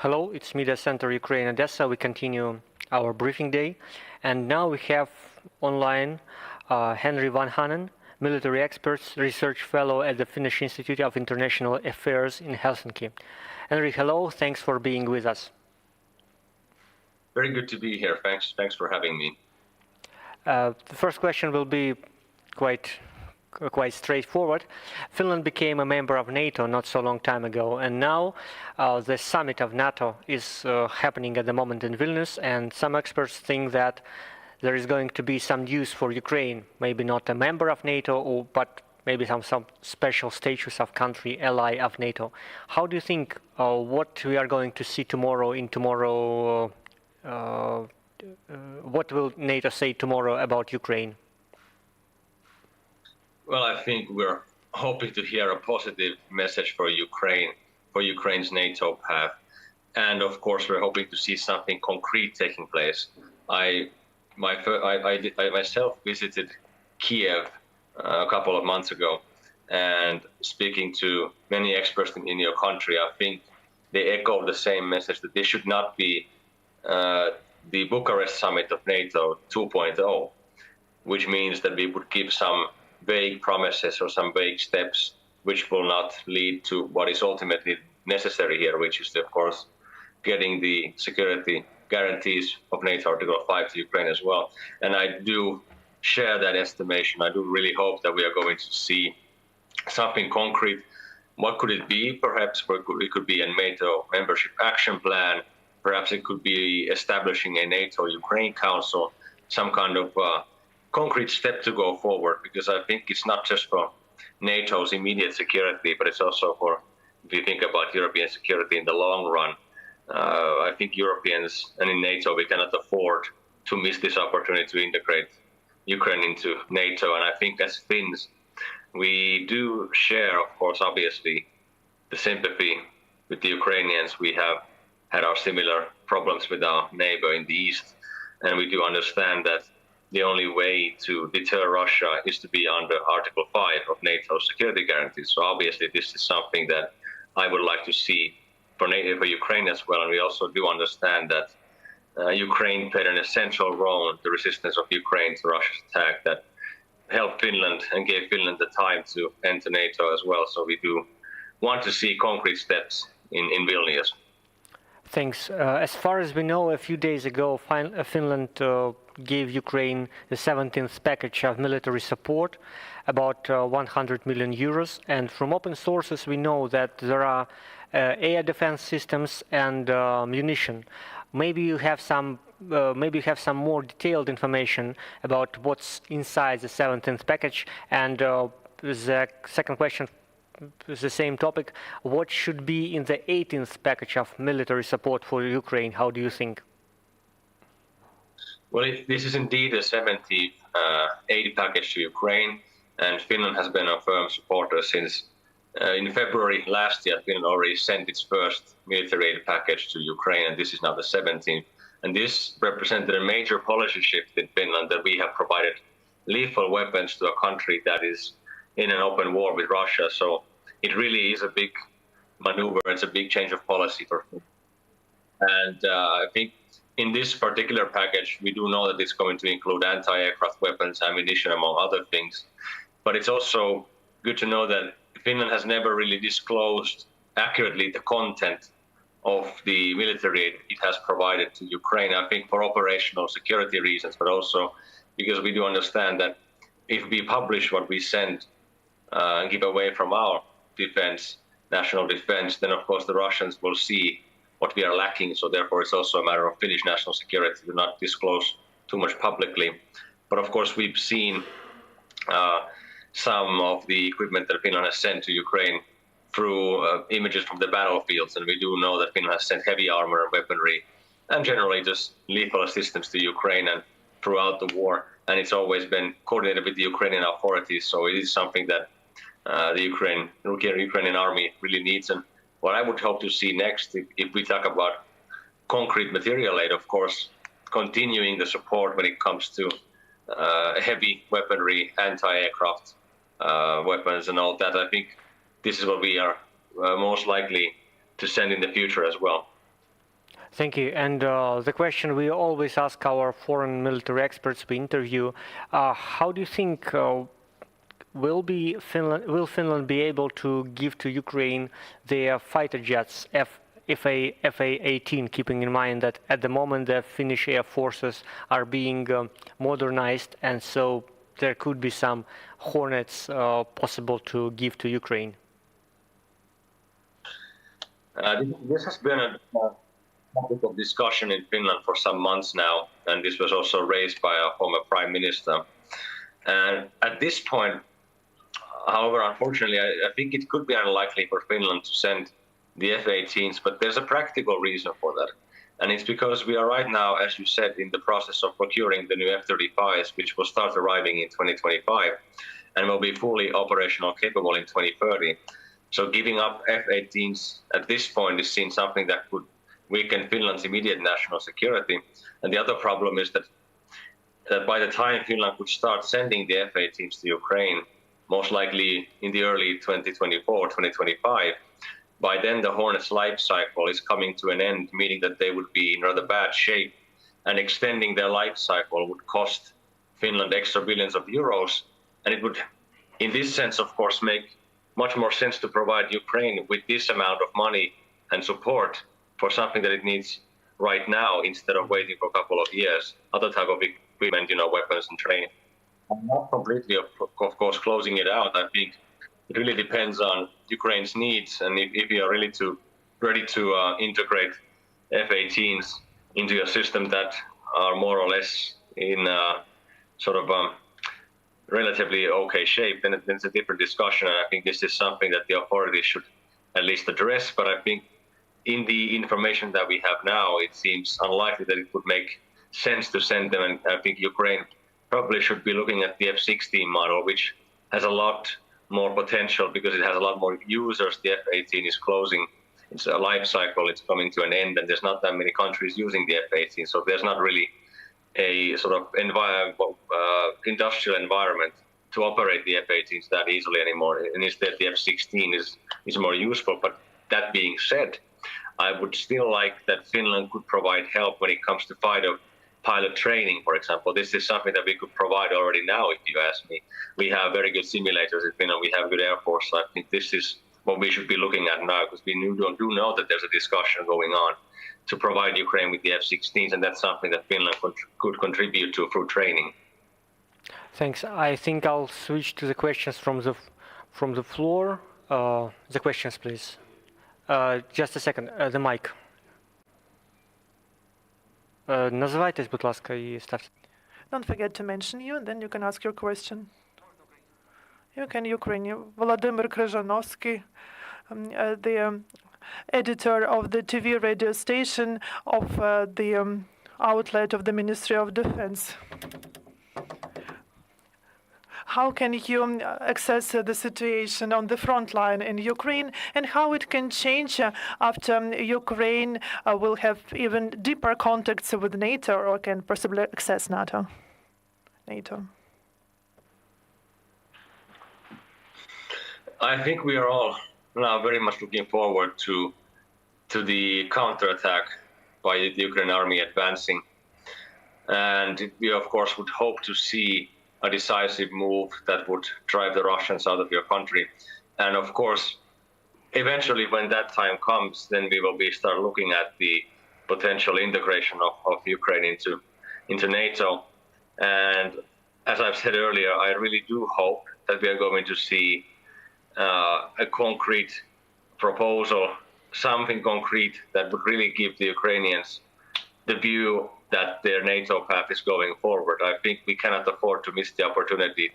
Hello, it's Media Center Ukraine Odesa. We continue our briefing day, and now we have online Henri Vanhanen, military expert, research fellow at the Finnish Institute of International Affairs in Helsinki. Henri, hello, thanks for being with us. Very good to be here. Thanks for having me. The first question will be quite straightforward. Finland became a member of NATO not so long time ago, and now the summit of NATO is happening at the moment in Vilnius, and some experts think that there is going to be some use for Ukraine, maybe not a member of NATO, but maybe some special status of country ally of NATO. How do you think what we are going to see tomorrow what will NATO say tomorrow about Ukraine? Well, I think we're hoping to hear a positive message for Ukraine, for Ukraine's NATO path. And of course, we're hoping to see something concrete taking place. I myself visited Kiev a couple of months ago, and speaking to many experts in your country, I think they echo the same message that this should not be the Bucharest summit of NATO 2.0, which means that we would give some vague promises or some vague steps which will not lead to what is ultimately necessary here, which is, of course, getting the security guarantees of NATO Article 5 to Ukraine as well. And I do share that estimation. I do really hope that we are going to see something concrete. What could it be? Perhaps it could be a NATO membership action plan. Perhaps it could be establishing a NATO-Ukraine Council, some kind of concrete step to go forward, because I think it's not just for NATO's immediate security, but it's also for, if you think about European security in the long run, I think Europeans and in NATO, we cannot afford to miss this opportunity to integrate Ukraine into NATO. And I think as Finns, we do share, of course, obviously, the sympathy with the Ukrainians. We have had our similar problems with our neighbor in the east, and we do understand that the only way to deter Russia is to be under Article 5 of NATO security guarantees. So obviously this is something that I would like to see for Ukraine as well. And we also do understand that Ukraine played an essential role in the resistance of Ukraine to Russia's attack that helped Finland and gave Finland the time to enter NATO as well. So we do want to see concrete steps in Vilnius. Thanks. As far as we know, a few days ago, Finland gave Ukraine the 17th package of military support, about 100 million euros. And from open sources, we know that there are air defense systems and munition. Maybe you have some more detailed information about what's inside the 17th package. And the second question is the same topic. What should be in the 18th package of military support for Ukraine? How do you think? Well, this is indeed a 70th aid package to Ukraine, and Finland has been a firm supporter since in February last year. Finland already sent its first military aid package to Ukraine, and this is now the 17th. And this represented a major policy shift in Finland, that we have provided lethal weapons to a country that is in an open war with Russia. So it really is a big maneuver. It's a big change of policy for Finland. And I think in this particular package, we do know that it's going to include anti-aircraft weapons, ammunition, among other things. But it's also good to know that Finland has never really disclosed accurately the content of the military aid it has provided to Ukraine, I think for operational security reasons, but also because we do understand that if we publish what we send and give away from our defense, national defense, then of course the Russians will see what we are lacking. So therefore it's also a matter of Finnish national security to not disclose too much publicly. But of course we've seen some of the equipment that Finland has sent to Ukraine through images from the battlefields. And we do know that Finland has sent heavy armor and weaponry and generally just lethal assistance to Ukraine and throughout the war. And it's always been coordinated with the Ukrainian authorities. So it is something that the Ukrainian army really needs. And what I would hope to see next, if we talk about concrete material aid, of course, continuing the support when it comes to heavy weaponry, anti-aircraft weapons and all that. I think this is what we are most likely to send in the future as well. Thank you. And the question we always ask our foreign military experts we interview, how do you think will Finland be able to give to Ukraine their fighter jets FA-18, keeping in mind that at the moment the Finnish air forces are being modernized, and so there could be some Hornets possible to give to Ukraine? This has been a topic of discussion in Finland for some months now, and this was also raised by our former Prime Minister. And at this point, however, unfortunately, I think it could be unlikely for Finland to send the F-18s, but there's a practical reason for that. And it's because we are right now, as you said, in the process of procuring the new F-35s, which will start arriving in 2025 and will be fully operational capable in 2030. So giving up F-18s at this point is seen something that could weaken Finland's immediate national security. And the other problem is that by the time Finland could start sending the F-18s to Ukraine, most likely in the early 2024, 2025, by then the Hornets' life cycle is coming to an end, meaning that they would be in rather bad shape, and extending their life cycle would cost Finland extra billions of euros. And it would, in this sense, of course, make much more sense to provide Ukraine with this amount of money and support for something that it needs right now, instead of waiting for a couple of years, other type of equipment, weapons and training. I'm not completely, of course, closing it out. I think it really depends on Ukraine's needs, and if you are really ready to integrate F-18s into a system that are more or less in relatively okay shape, then it's a different discussion. And I think this is something that the authorities should at least address. But I think in the information that we have now, it seems unlikely that it would make sense to send them. And I think Ukraine probably should be looking at the F-16 model, which has a lot more potential because it has a lot more users. The F-18 is closing its life cycle, it's coming to an end, and there's not that many countries using the F-18, so there's not really a sort of industrial environment to operate the F-18s that easily anymore, and instead the F-16 is more useful. But that being said, I would still like that Finland could provide help when it comes to pilot training, for example. This is something that we could provide already now, if you ask me. We have very good simulators in Finland, we have good Air Force, so I think this is what we should be looking at now, because we do know that there's a discussion going on to provide Ukraine with the F-16s, and that's something that Finland could contribute to through training. Thanks. I think I'll switch to the questions from the floor. The questions, please. Just a second. The mic. Називайтесь, будь ласка, і ставте. Don't forget to mention you, and then you can ask your question. You can Ukrainian. Volodymyr Kryzhanovsky, the editor of the TV radio station of the outlet of the Ministry of Defense. How can you assess the situation on the front line in Ukraine, and how it can change after Ukraine will have even deeper contacts with NATO, or can possibly access NATO? I think we are all now very much looking forward to the counterattack by the Ukrainian army advancing, and we of course would hope to see a decisive move that would drive the Russians out of your country. And of course, eventually when that time comes, then we will start looking at the potential integration of Ukraine into NATO. And as I've said earlier, I really do hope that we are going to see a concrete proposal, something concrete that would really give the Ukrainians the view that their NATO path is going forward. I think we cannot afford to miss the opportunity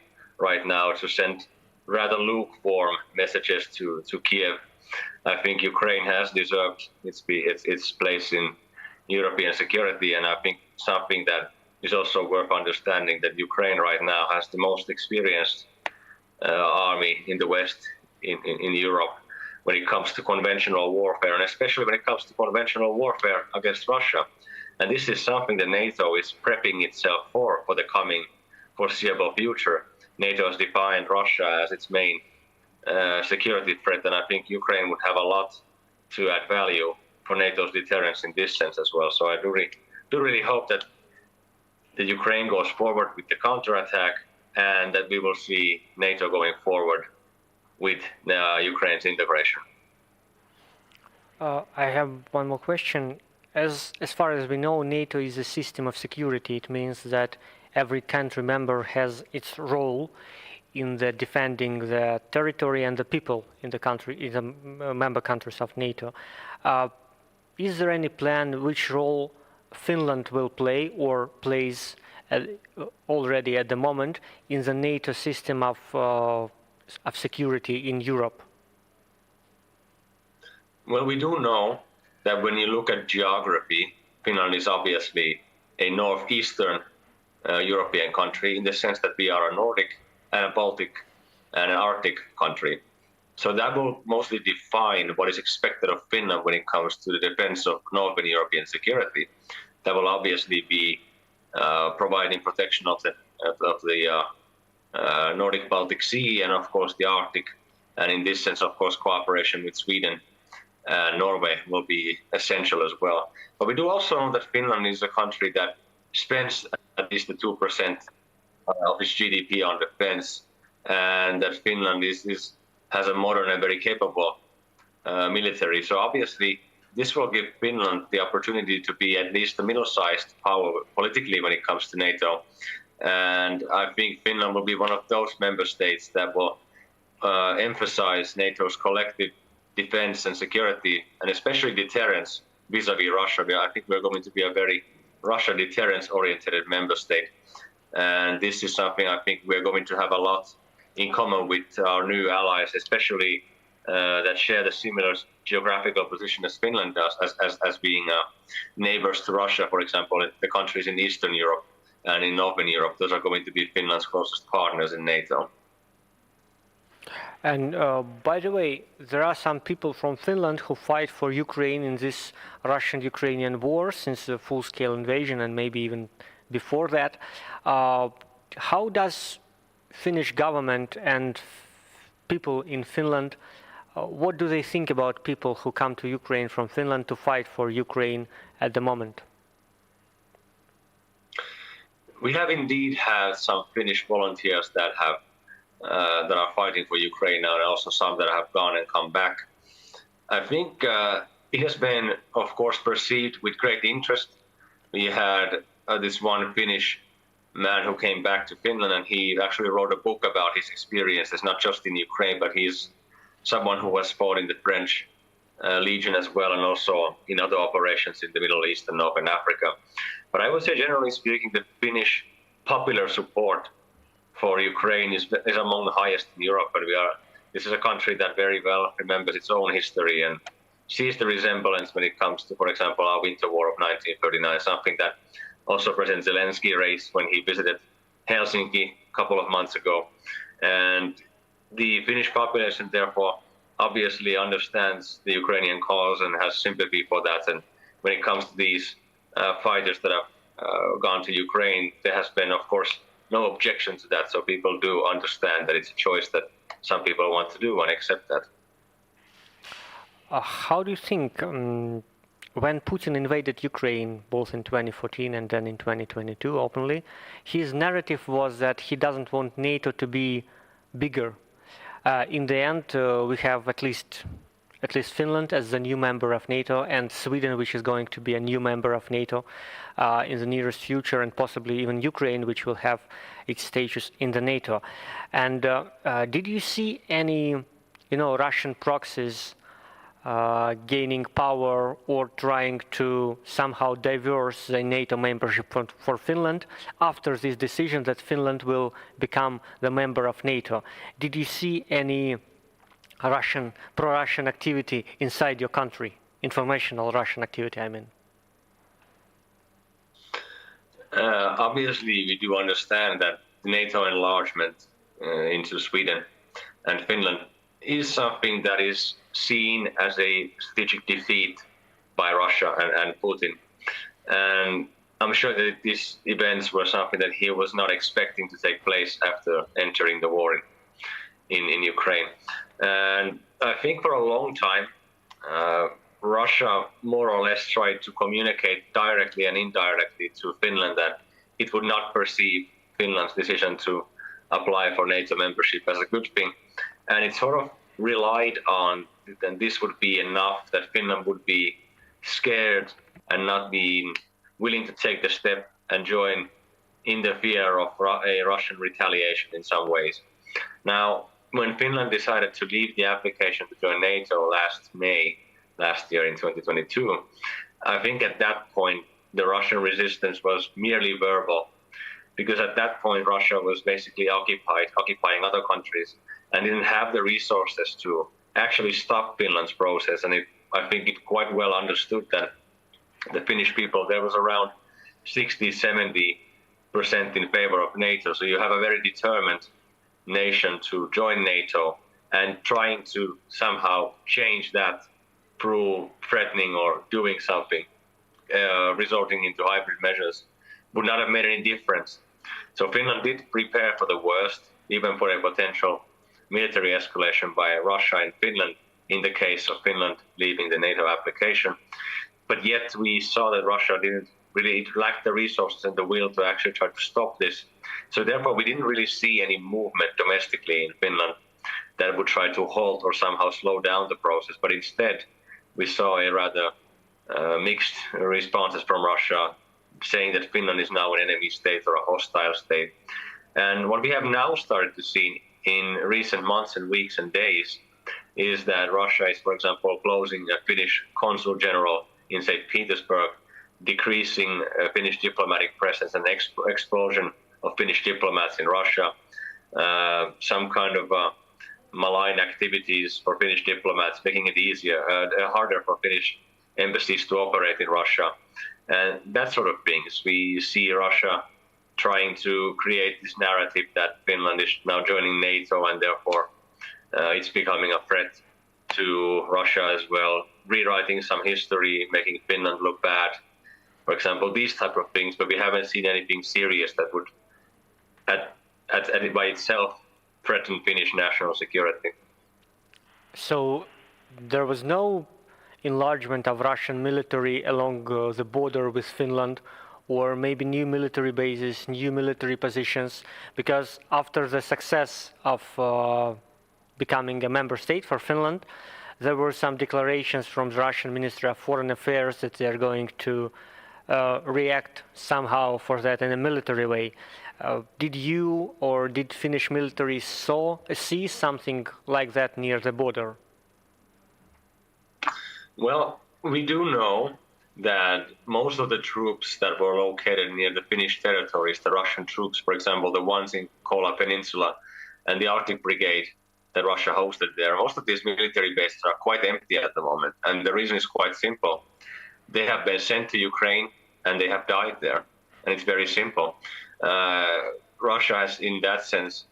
right now to send rather lukewarm messages to Kiev. I think Ukraine has deserved its place in European security, and I think something that is also worth understanding, that Ukraine right now has the most experienced army in the West, in Europe, when it comes to conventional warfare, and especially when it comes to conventional warfare against Russia. And this is something that NATO is prepping itself for the coming foreseeable future. NATO has defined Russia as its main security threat, and I think Ukraine would have a lot to add value for NATO's deterrence in this sense as well. So I do really hope that the Ukraine goes forward with the counterattack and that we will see NATO going forward with Ukraine's integration. I have one more question. As far as we know, NATO is a system of security. It means that every country member has its role in the defending the territory and the people in the country, in the member countries of NATO. Is there any plan which role Finland will play or plays already at the moment in the NATO system of security in Europe? Well, we do know that when you look at geography, Finland is obviously a northeastern European country in the sense that we are a Nordic and a Baltic and an Arctic country. So that will mostly define what is expected of Finland when it comes to the defense of Northern European security. That will obviously be providing protection of the Nordic Baltic Sea and of course the Arctic. And in this sense, of course, cooperation with Sweden and Norway will be essential as well. But we do also know that Finland is a country that spends at least the 2% of its GDP on defense, and that Finland has a modern and very capable military. So obviously, this will give Finland the opportunity to be at least a middle-sized power politically when it comes to NATO. And I think Finland will be one of those member states that will emphasize NATO's collective defense and security, and especially deterrence vis-a-vis Russia. I think we're going to be a very Russia deterrence-oriented member state. And this is something I think we're going to have a lot in common with our new allies, especially that share the similar geographical position as Finland does, as being neighbors to Russia, for example, the countries in Eastern Europe and in Northern Europe. Those are going to be Finland's closest partners in NATO. And by the way, there are some people from Finland who fight for Ukraine in this Russian-Ukrainian war since the full-scale invasion and maybe even before that. How does Finnish government and people in Finland, what do they think about people who come to Ukraine from Finland to fight for Ukraine at the moment? We have indeed had some Finnish volunteers that are fighting for Ukraine now, and also some that have gone and come back. I think it has been, of course, perceived with great interest. We had this one Finnish man who came back to Finland, and he actually wrote a book about his experiences, not just in Ukraine, but he's someone who has fought in the French Legion as well, and also in other operations in the Middle East and Northern Africa. But I would say, generally speaking, the Finnish popular support for Ukraine is among the highest in Europe, and this is a country that very well remembers its own history and sees the resemblance when it comes to, for example, our winter war of 1939, something that also President Zelensky raised when he visited Helsinki a couple of months ago. And the Finnish population, therefore, obviously understands the Ukrainian cause and has sympathy for that. And when it comes to these fighters that have gone to Ukraine, there has been, of course, no objection to that. So people do understand that it's a choice that some people want to do and accept that. How do you think, when Putin invaded Ukraine, both in 2014 and then in 2022 openly, his narrative was that he doesn't want NATO to be bigger. In the end, we have at least Finland as the new member of NATO, and Sweden, which is going to be a new member of NATO in the nearest future, and possibly even Ukraine, which will have its status in the NATO. And did you see any, Russian proxies gaining power or trying to somehow diverse the NATO membership for Finland after this decision that Finland will become the member of NATO? Did you see any pro-Russian activity inside your country? Informational Russian activity, I mean. Obviously, we do understand that NATO enlargement into Sweden and Finland is something that is seen as a strategic defeat by Russia and Putin. And I'm sure that these events were something that he was not expecting to take place after entering the war in Ukraine. And I think for a long time, Russia more or less tried to communicate directly and indirectly to Finland that it would not perceive Finland's decision to apply for NATO membership as a good thing. And it sort of relied on that this would be enough, that Finland would be scared and not be willing to take the step and join in the fear of a Russian retaliation in some ways. Now, when Finland decided to leave the application to join NATO last year in 2022, I think at that point the Russian resistance was merely verbal, because at that point Russia was basically occupying other countries and didn't have the resources to actually stop Finland's process. And I think it quite well understood that the Finnish people, there was around 60-70% in favor of NATO. So you have a very determined nation to join NATO, and trying to somehow change that through threatening or doing something, resorting into hybrid measures, would not have made any difference. So Finland did prepare for the worst, even for a potential military escalation by Russia and Finland in the case of Finland leaving the NATO application. But yet we saw that Russia it lacked the resources and the will to actually try to stop this. So therefore we didn't really see any movement domestically in Finland that would try to halt or somehow slow down the process. But instead we saw a rather mixed responses from Russia, saying that Finland is now an enemy state or a hostile state. And what we have now started to see in recent months and weeks and days is that Russia is, for example, closing a Finnish consul general in St. Petersburg, decreasing Finnish diplomatic presence and expulsion of Finnish diplomats in Russia, some kind of malign activities for Finnish diplomats, making it harder for Finnish embassies to operate in Russia, and that sort of things. We see Russia trying to create this narrative that Finland is now joining NATO, and therefore it's becoming a threat to Russia as well, rewriting some history, making Finland look bad, for example, these type of things. But we haven't seen anything serious that would, by itself, threaten Finnish national security. So there was no enlargement of Russian military along the border with Finland, or maybe new military bases, new military positions, because after the success of becoming a member state for Finland, there were some declarations from the Russian Ministry of Foreign Affairs that they are going to react somehow for that in a military way. Did you or did Finnish military see something like that near the border? Well, we do know that most of the troops that were located near the Finnish territories, the Russian troops, for example, the ones in Kola Peninsula and the Arctic Brigade that Russia hosted there, most of these military bases are quite empty at the moment. And the reason is quite simple. They have been sent to Ukraine and they have died there. And it's very simple. Russia has, in that sense,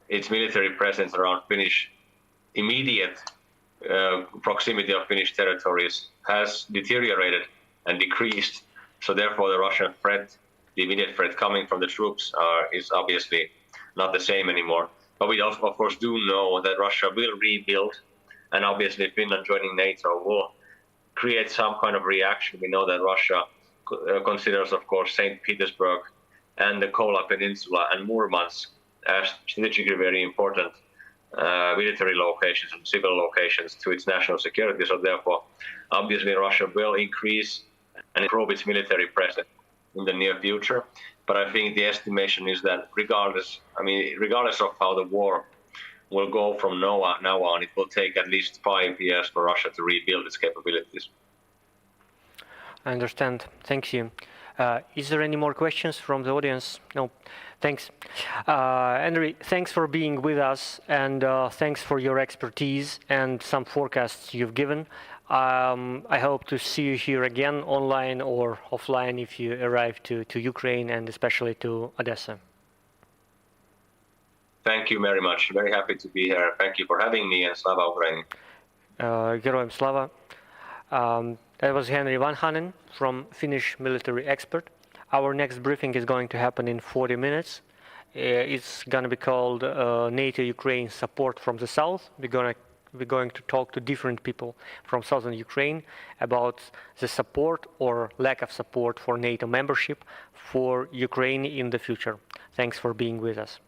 its military presence around Finnish immediate proximity of Finnish territories has deteriorated and decreased. So therefore the Russian threat, the immediate threat coming from the troops is obviously not the same anymore. But we also, of course, do know that Russia will rebuild, and obviously Finland joining NATO will create some kind of reaction. We know that Russia considers, of course, St. Petersburg and the Kola Peninsula and Murmansk as strategically very important military locations and civil locations to its national security. So therefore, obviously, Russia will increase and improve its military presence in the near future. But I think the estimation is that regardless of how the war will go from now on, it will take at least 5 years for Russia to rebuild its capabilities. I understand. Thank you. Is there any more questions from the audience? No. Thanks. Henri, thanks for being with us, and thanks for your expertise and some forecasts you've given. I hope to see you here again, online or offline, if you arrive to Ukraine and especially to Odesa. Thank you very much. Very happy to be here. Thank you for having me, and Slava Ukraini. Героям слава. That was Henri Vanhanen from Finnish military expert. Our next briefing is going to happen in 40 minutes. It's going to be called NATO-Ukraine support from the south. We're going to we're going to talk to different people from southern Ukraine about the support or lack of support for NATO membership for Ukraine in the future. Thanks for being with us.